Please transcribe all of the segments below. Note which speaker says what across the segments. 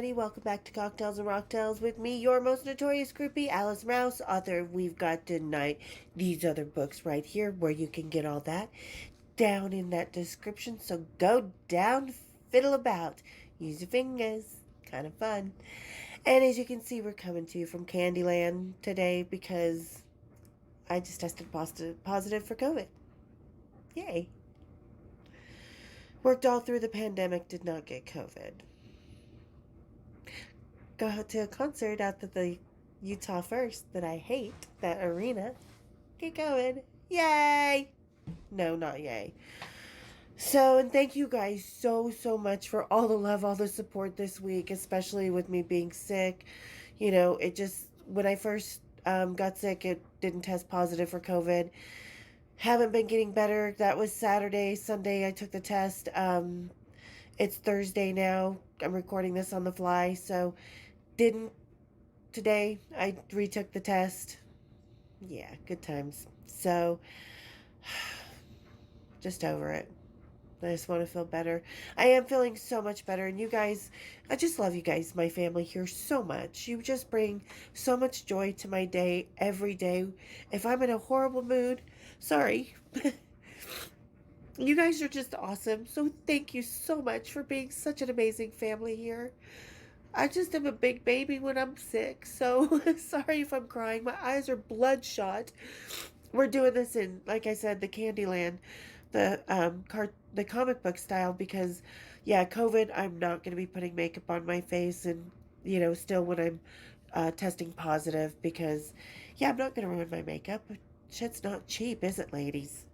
Speaker 1: everybody. Welcome back to Cocktails and Rocktails with me, your most notorious groupie, Alice Mouse, author of We've Got Tonight. These other books right here, where you can get all that down in that description. So go down, fiddle about, use your fingers. Kind of fun. And as you can see, we're coming to you from Candyland today because I just tested positive for COVID. Yay. Worked all through the pandemic, did not get COVID. Go to a concert out at the Utah First that I hate, that arena. Get going. Yay! No, not yay. So, and thank you guys so much for all the love, all the support this week, especially with me being sick. You know, it just, when I first got sick, it didn't test positive for COVID. Haven't been getting better. That was Saturday. Sunday, I took the test. It's Thursday now. I'm recording this on the fly, so didn't today. I retook the test. Yeah, good times. So, just over it. I just want to feel better. I am feeling so much better. And you guys, I just love you guys, my family here, so much. You just bring so much joy to my day every day. If I'm in a horrible mood, sorry. You guys are just awesome. So thank you so much for being such an amazing family here. I just am a big baby when I'm sick. So sorry if I'm crying. My eyes are bloodshot. We're doing this in, like I said, the Candyland, the comic book style, because yeah, COVID, I'm not going to be putting makeup on my face, and you know, still when I'm testing positive, because yeah, I'm not going to ruin my makeup. Shit's not cheap, is it, ladies?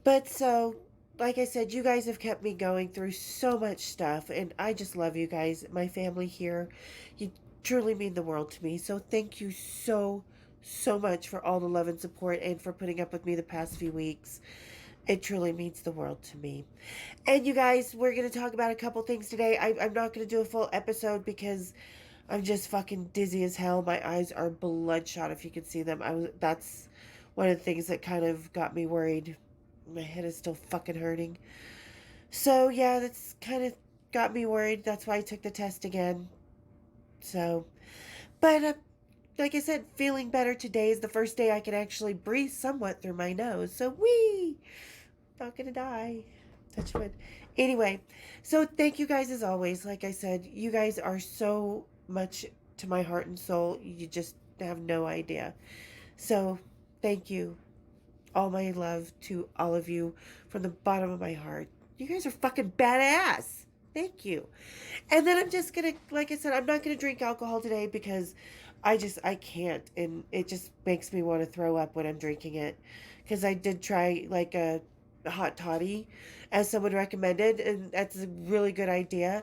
Speaker 1: But so, like I said, you guys have kept me going through so much stuff, and I just love you guys, my family here. You truly mean the world to me. So thank you so much for all the love and support, and for putting up with me the past few weeks. It truly means the world to me. And you guys, we're going to talk about a couple things today. I'm not going to do a full episode because I'm just fucking dizzy as hell. My eyes are bloodshot, if you can see them. That's one of the things that kind of got me worried. My head is still fucking hurting. So yeah, that's kind of got me worried. That's why I took the test again. So, but like I said, feeling better. Today is the first day I can actually breathe somewhat through my nose. So wee! Not gonna die. Touch wood. Anyway, so thank you guys as always. Like I said, you guys are so much to my heart and soul. You just have no idea. So thank you. All my love to all of you from the bottom of my heart. You guys are fucking badass. Thank you. And then I'm just gonna, like I said, I'm not gonna drink alcohol today because I can't, and it just makes me want to throw up when I'm drinking it. Because I did try like a hot toddy, as someone recommended, and that's a really good idea.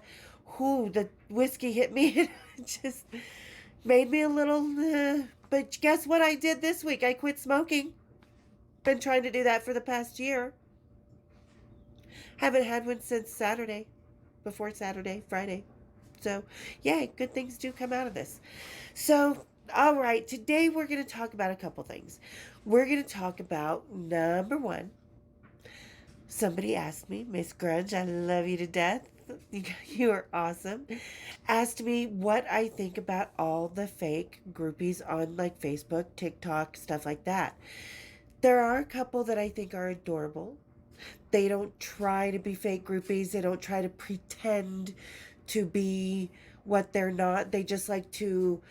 Speaker 1: Whoo, the whiskey hit me. It just made me a little, but guess what I did this week? I quit smoking. Been trying to do that for the past year. Haven't had one since Saturday. Before Saturday, Friday. So, yay, good things do come out of this. So, all right, today we're going to talk about a couple things. We're going to talk about, number one, somebody asked me, Miss Grunge, I love you to death. You are awesome. Asked me what I think about all the fake groupies on like Facebook, TikTok, stuff like that. There are a couple that I think are adorable. They don't try to be fake groupies. They don't try to pretend to be what they're not. They just like to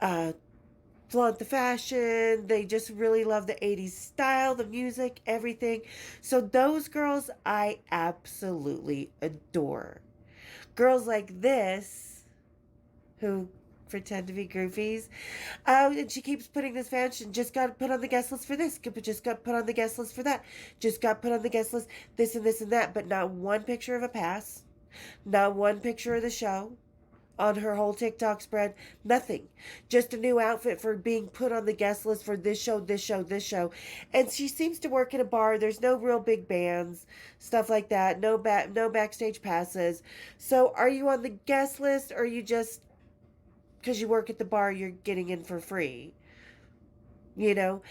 Speaker 1: flaunt the fashion. They just really love the 80s style, the music, everything. So those girls I absolutely adore. Girls like this, who pretend to be groupies. And she keeps putting this fashion, just got put on the guest list for this, just got put on the guest list for that, just got put on the guest list, this and this and that, but not one picture of a pass, not one picture of the show on her whole TikTok spread, nothing. Just a new outfit for being put on the guest list for this show, this show, this show. And she seems to work in a bar. There's no real big bands, stuff like that, no backstage passes. So are you on the guest list, or are you just, because you work at the bar, you're getting in for free, you know?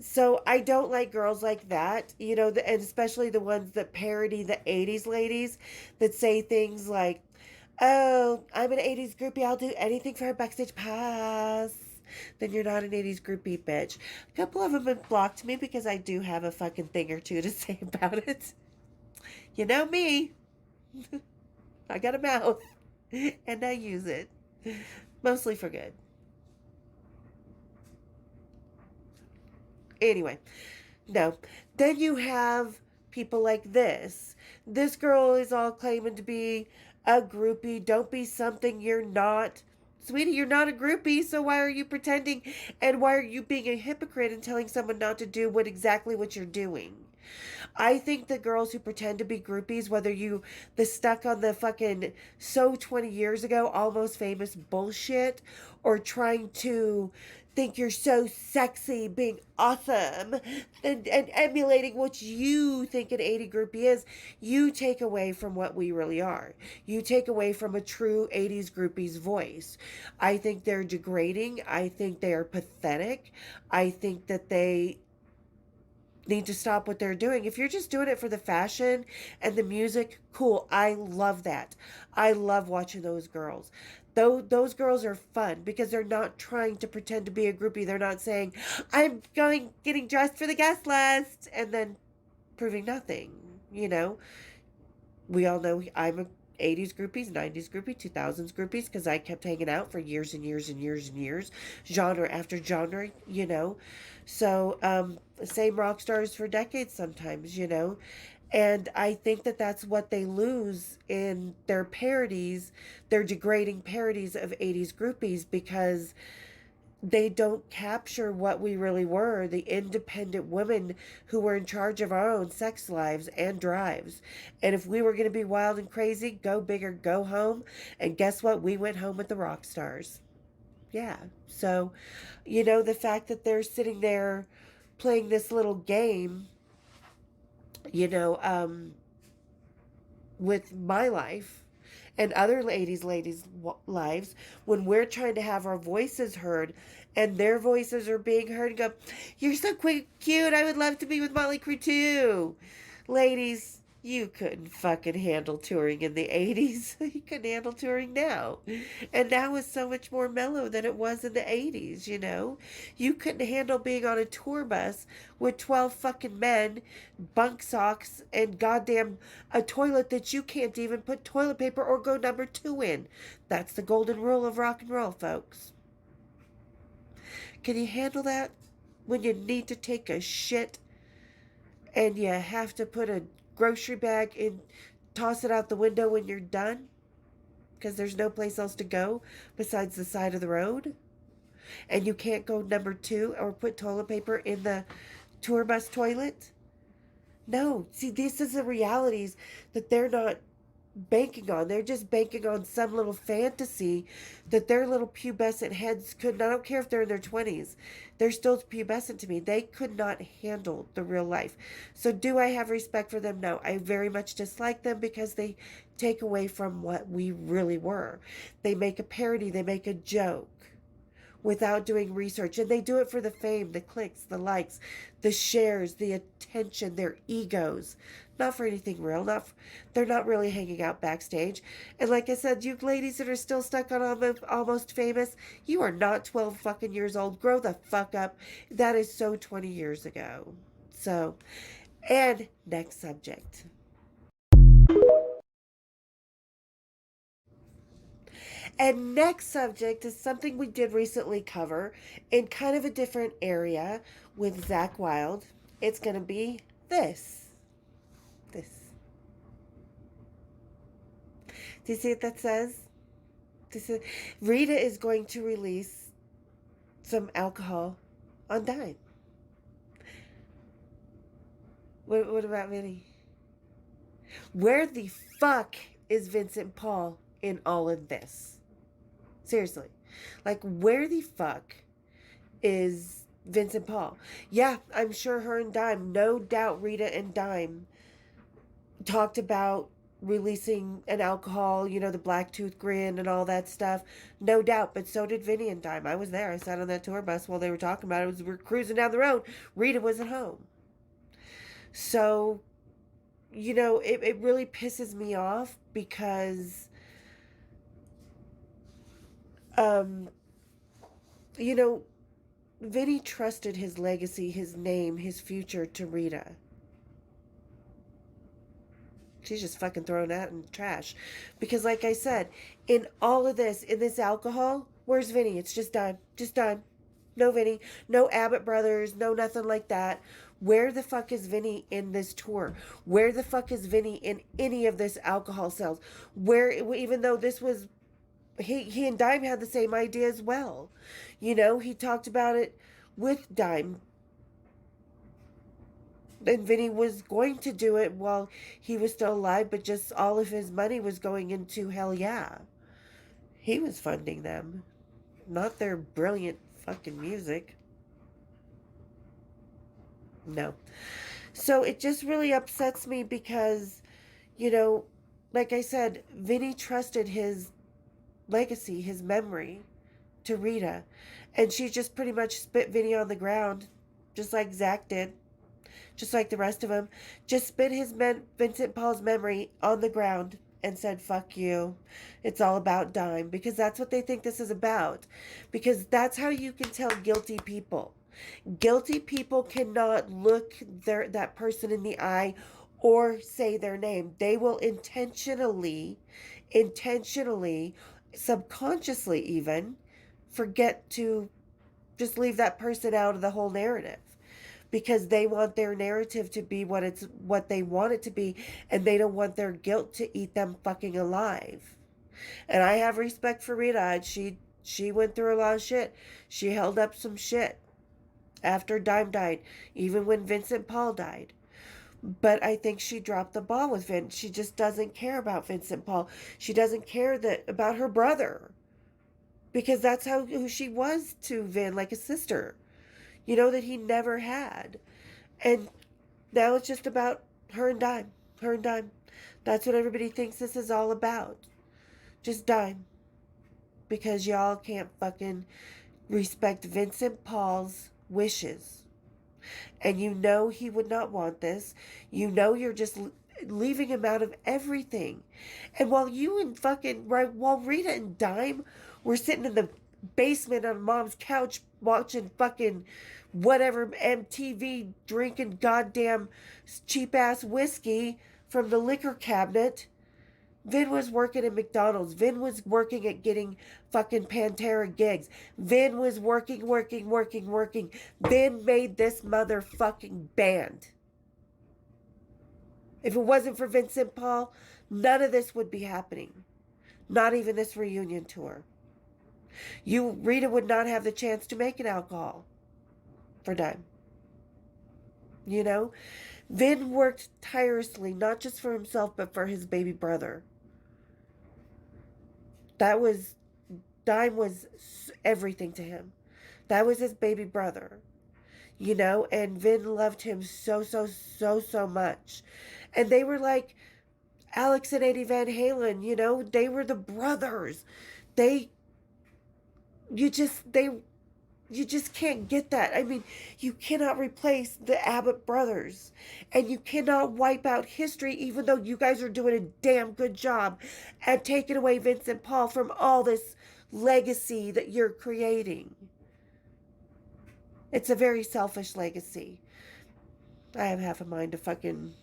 Speaker 1: So I don't like girls like that, you know, and especially the ones that parody the 80s ladies that say things like, Oh, I'm an 80s groupie. I'll do anything for a backstage pass. Then you're not an 80s groupie, bitch. A couple of them have blocked me because I do have a fucking thing or two to say about it. You know me. I got a mouth. And I use it. Mostly for good. Anyway, no. Then you have people like this. This girl is all claiming to be a groupie. Don't be something you're not. Sweetie, you're not a groupie, so why are you pretending? And why are you being a hypocrite and telling someone not to do exactly what you're doing? I think the girls who pretend to be groupies, whether you the stuck on the fucking so 20 years ago almost famous bullshit, or trying to think you're so sexy, being awesome, and emulating what you think an 80 groupie is, you take away from what we really are. You take away from a true 80s groupie's voice. I think they're degrading. I think they are pathetic. I think that they need to stop what they're doing. If you're just doing it for the fashion and the music, cool. I love that. I love watching those girls. Though those girls are fun because they're not trying to pretend to be a groupie. They're not saying, I'm getting dressed for the guest list and then proving nothing, you know? We all know I'm a 80s groupies, 90s groupie, 2000s groupies because I kept hanging out for years and years and years and years, genre after genre, you know. So, same rock stars for decades sometimes, you know. And I think that that's what they lose in their parodies, their degrading parodies of 80s groupies, because they don't capture what we really were, the independent women who were in charge of our own sex lives and drives. And if we were going to be wild and crazy, go big or go home. And guess what? We went home with the rock stars. Yeah. So, the fact that they're sitting there playing this little game, you know, um, with my life and other ladies' lives, when we're trying to have our voices heard and their voices are being heard, and go, you're so cute, I would love to be with Molly Crew too. Ladies, you couldn't fucking handle touring in the 80s. You couldn't handle touring now. And now is so much more mellow than it was in the 80s, you know? You couldn't handle being on a tour bus with 12 fucking men, bunk socks, and goddamn a toilet that you can't even put toilet paper or go number two in. That's the golden rule of rock and roll, folks. Can you handle that when you need to take a shit and you have to put a grocery bag in, toss it out the window when you're done because there's no place else to go besides the side of the road, and you can't go number two or put toilet paper in the tour bus toilet? No, see, this is the realities that they're not banking on. They're just banking on some little fantasy that their little pubescent heads couldn't. I don't care if they're in their 20s. They're still pubescent to me. They could not handle the real life. So do I have respect for them? No. I very much dislike them because they take away from what we really were. They make a parody. They make a joke without doing research. And they do it for the fame, the clicks, the likes, the shares, the attention, their egos. Not for anything real. They're not really hanging out backstage. And like I said, you ladies that are still stuck on Almost Famous, you are not 12 fucking years old. Grow the fuck up. That is so 20 years ago. So, and next subject. And next subject is something we did recently cover in kind of a different area with Zach Wilde. It's going to be this. This. Do you see what that says? Rita is going to release some alcohol on Dime. What about Vinny? Where the fuck is Vincent Paul in all of this? Seriously. Like, where the fuck is Vincent Paul? Yeah, I'm sure her and Dime, no doubt Rita and Dime talked about releasing an alcohol, the black tooth grin and all that stuff. No doubt, but so did Vinny and Dime. I was there. I sat on that tour bus while they were talking about it. We're cruising down the road. Rita was at home. So, it really pisses me off because Um, you know, Vinny trusted his legacy, his name, his future to Rita. She's just fucking throwing that in the trash. Because, like I said, in all of this, in this alcohol, where's Vinny? It's just dime. Just dime. No Vinny. No Abbott brothers. No nothing like that. Where the fuck is Vinny in this tour? Where the fuck is Vinny in any of this alcohol sales? Where, even though this was, he and Dime had the same idea as well. You know, he talked about it with Dime. And Vinny was going to do it while he was still alive, but just all of his money was going into Hell Yeah. He was funding them, not their brilliant fucking music. No. So it just really upsets me because, you know, like I said, Vinny trusted his legacy, his memory to Rita. And she just pretty much spit Vinny on the ground, just like Zach did. Just like the rest of them, just spit Vincent Paul's memory on the ground and said, fuck you. It's all about Dime. Because that's what they think this is about. Because that's how you can tell guilty people. Guilty people cannot look that person in the eye or say their name. They will intentionally, subconsciously even, forget to just leave that person out of the whole narrative. Because they want their narrative to be what they want it to be, and they don't want their guilt to eat them fucking alive. And I have respect for Rita. She went through a lot of shit. She held up some shit after Dime died, even when Vincent Paul died. But I think she dropped the ball with Vin. She just doesn't care about Vincent Paul. She doesn't care about her brother, because that's who she was to Vin, like a sister. You know, that he never had. And now it's just about her and Dime. Her and Dime. That's what everybody thinks this is all about. Just Dime. Because y'all can't fucking respect Vincent Paul's wishes. And you know he would not want this. You know you're just leaving him out of everything. And while while Rita and Dime were sitting in the basement on Mom's couch watching fucking whatever MTV, drinking goddamn cheap ass whiskey from the liquor cabinet, Vin was working at McDonald's. Vin was working at getting fucking Pantera gigs. Vin was working. Vin made this motherfucking band. If it wasn't for Vincent Paul, none of this would be happening. Not even this reunion tour. Rita would not have the chance to make an alcohol for Dime. You know? Vin worked tirelessly, not just for himself, but for his baby brother. Dime was everything to him. That was his baby brother. You know? And Vin loved him so much. And they were like Alex and Eddie Van Halen, you know? They were the brothers. You just can't get that. I mean, you cannot replace the Abbott brothers. And you cannot wipe out history, even though you guys are doing a damn good job at taking away Vincent Paul from all this legacy that you're creating. It's a very selfish legacy. I have half a mind to fucking...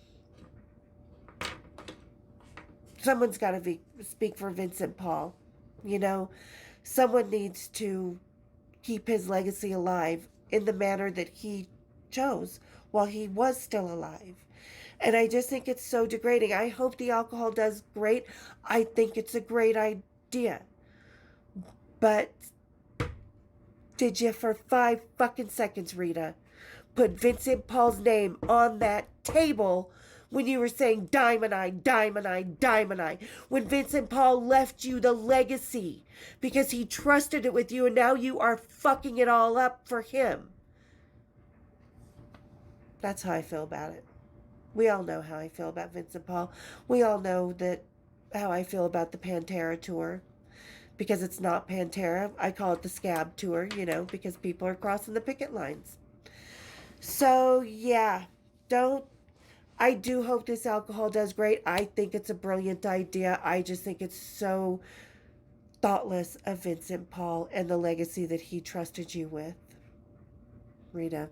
Speaker 1: Someone's got to speak for Vincent Paul, you know? Someone needs to keep his legacy alive in the manner that he chose while he was still alive. And I just think it's so degrading. I hope the alcohol does great. I think it's a great idea. But did you, for 5 fucking seconds, Rita, put Vincent Paul's name on that table when you were saying Dime and I, when Vincent Paul left you the legacy because he trusted it with you, and now you are fucking it all up for him? That's how I feel about it. We all know how I feel about Vincent Paul. We all know how I feel about the Pantera tour. Because it's not Pantera. I call it the Scab tour, you know, because people are crossing the picket lines. So, yeah, I do hope this alcohol does great. I think it's a brilliant idea. I just think it's so thoughtless of Vincent Paul and the legacy that he trusted you with. Rita,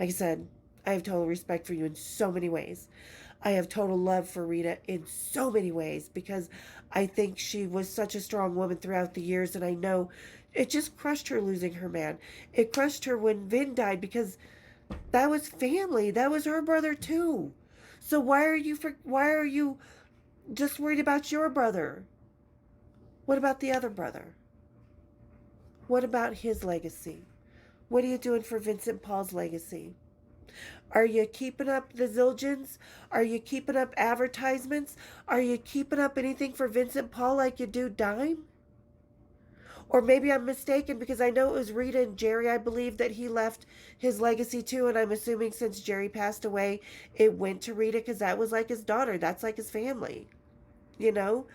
Speaker 1: like I said, I have total respect for you in so many ways. I have total love for Rita in so many ways because I think she was such a strong woman throughout the years, and I know it just crushed her losing her man. It crushed her when Vin died because that was family. That was her brother too. So why are you just worried about your brother? What about the other brother? What about his legacy? What are you doing for Vincent Paul's legacy? Are you keeping up the Zildjians? Are you keeping up advertisements? Are you keeping up anything for Vincent Paul like you do Dime? Or maybe I'm mistaken because I know it was Rita and Jerry, I believe, that he left his legacy to. And I'm assuming since Jerry passed away, it went to Rita because that was like his daughter. That's like his family, you know?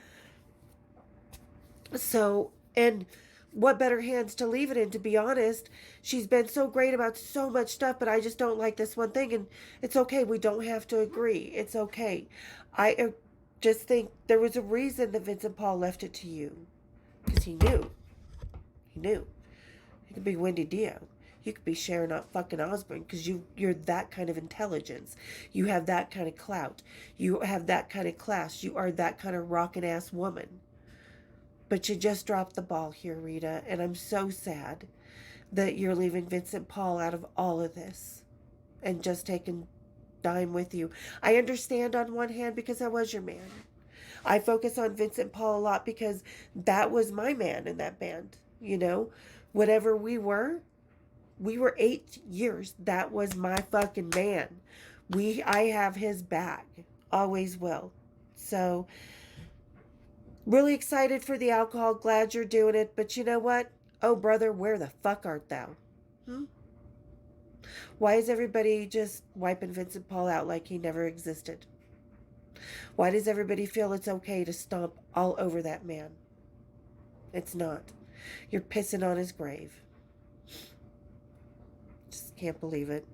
Speaker 1: So, and what better hands to leave it in, to be honest. She's been so great about so much stuff, but I just don't like this one thing. And it's okay. We don't have to agree. It's okay. I just think there was a reason that Vincent Paul left it to you. Because he knew. He knew. You could be Wendy Dio. You could be Sharon fucking Osbourne because you're that kind of intelligence. You have that kind of clout. You have that kind of class. You are that kind of rockin' ass woman. But you just dropped the ball here, Rita, and I'm so sad that you're leaving Vincent Paul out of all of this and just taking Dime with you. I understand on one hand because I was your man. I focus on Vincent Paul a lot because that was my man in that band, you know? Whatever we were 8 years. That was my fucking man. I have his back. Always will. So, really excited for the alcohol. Glad you're doing it. But you know what? Oh, brother, where the fuck art thou? Why is everybody just wiping Vincent Paul out like he never existed? Why does everybody feel it's okay to stomp all over that man? It's not. You're pissing on his grave. Just can't believe it.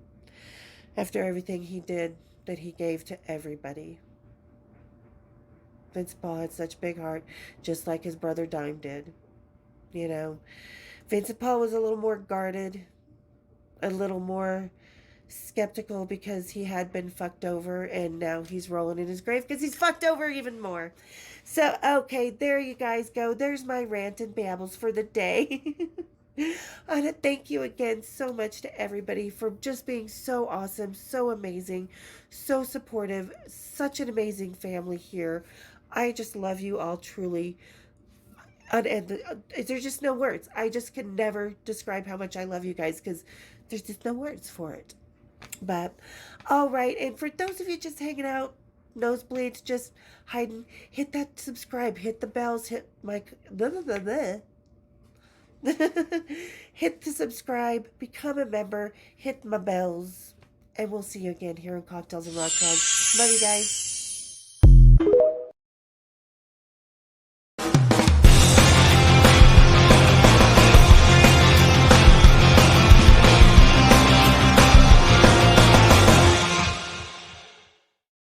Speaker 1: After everything he did that he gave to everybody. Vince Paul had such a big heart, just like his brother Dime did. You know, Vincent Paul was a little more guarded, a little more skeptical because he had been fucked over, and now he's rolling in his grave because he's fucked over even more. So, okay, there you guys go. There's my rant and babbles for the day. I want to thank you again so much to everybody for just being so awesome, so amazing, so supportive, such an amazing family here. I just love you all truly. And there's just no words. I just can never describe how much I love you guys because there's just no words for it. But, all right. And for those of you just hanging out, nosebleeds, just hiding, hit that subscribe, hit the bells, hit my... hit the subscribe, become a member, hit my bells, and we'll see you again here in Cocktails and Rock Calls. Love you guys.